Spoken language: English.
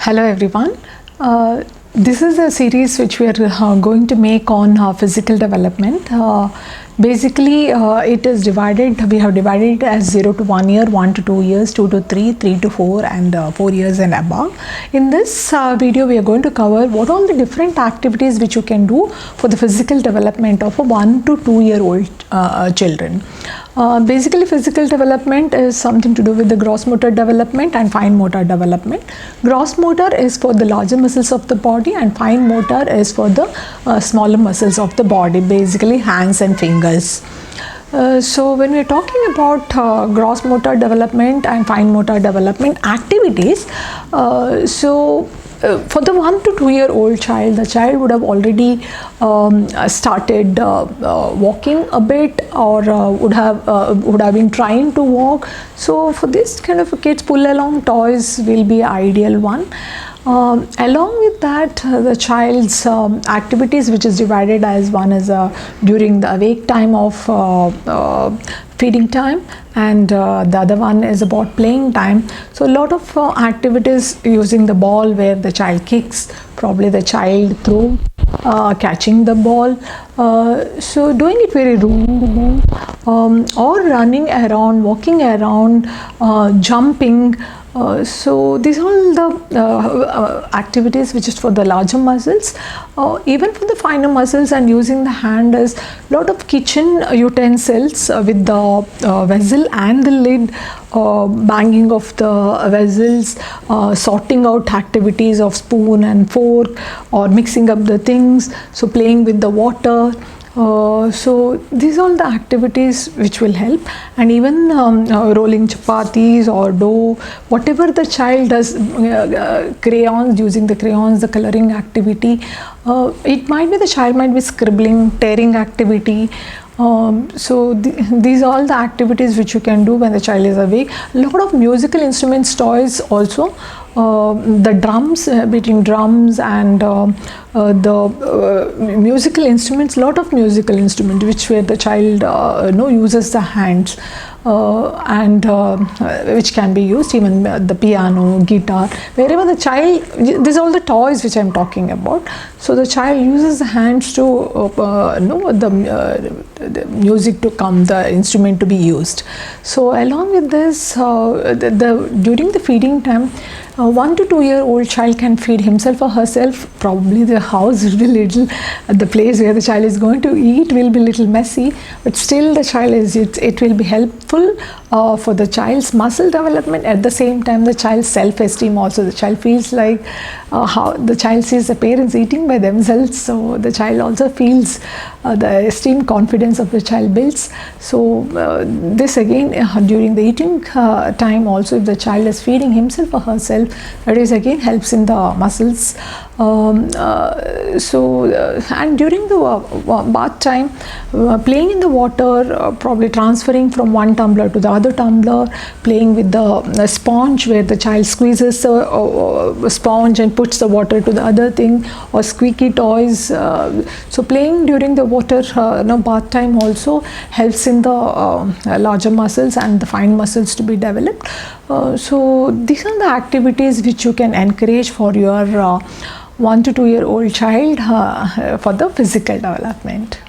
Hello everyone. This is a series which we are going to make on physical development. Basically, it is divided. We have divided it as 0 to 1 year, 1 to 2 years, 2 to 3, 3 to 4, and 4 years and above. In this video, we are going to cover what all the different activities which you can do for the physical development of a 1 to 2 year old children. Basically, physical development is something to do with the gross motor development and fine motor development. Gross motor is for the larger muscles of the body, and fine motor is for the smaller muscles of the body, basically hands and fingers. So when we are talking about gross motor development and fine motor development activities, for the 1 to 2 year old child, the child would have already started walking a bit, or would have been trying to walk. So for this kind of kids, pull along toys will be ideal one. Along with that, the child's activities, which is divided as one is during the awake time of feeding time, and the other one is about playing time. So a lot of activities using the ball, where the child kicks, probably the child throw, catching the ball, so doing it very room, or running around, walking around, jumping. So these are all the activities which is for the larger muscles. Even for the finer muscles, and using the hand is lot of kitchen utensils with the vessel and the lid, banging of the vessels, sorting out activities of spoon and fork, or mixing up the things, so playing with the water. So these are the activities which will help. And even rolling chapatis or dough, whatever the child does, crayons, using the crayons, the coloring activity, it might be the child might be scribbling, tearing activity. So these are all the activities which you can do when the child is awake. A lot of musical instruments, toys also. The drums, between drums and the musical instruments, lot of musical instruments where the child uses the hands, and which can be used, even the piano, guitar, wherever the child, these are all the toys which I am talking about. So the child uses the hands to the music to come, the instrument to be used. So along with this, during the feeding time, 1 to 2 year old child can feed himself or herself. Probably the house will be little, the place where the child is going to eat will be little messy, but still the child is, it will be helpful for the child's muscle development. At the same time, the child's self-esteem also. The child feels like how the child sees the parents eating by themselves, so the child also feels the esteem, confidence of the child builds. So this again, during the eating time also, if the child is feeding himself or herself, that is again helps in the muscles. And during the bath time, playing in the water, probably transferring from one tumbler to the other tumbler, playing with the sponge, where the child squeezes the sponge and puts the water to the other thing, or squeaky toys. So playing during the water bath time also helps in the larger muscles and the fine muscles to be developed. So these are the activities which you can encourage for your 1 to 2 year old child for the physical development.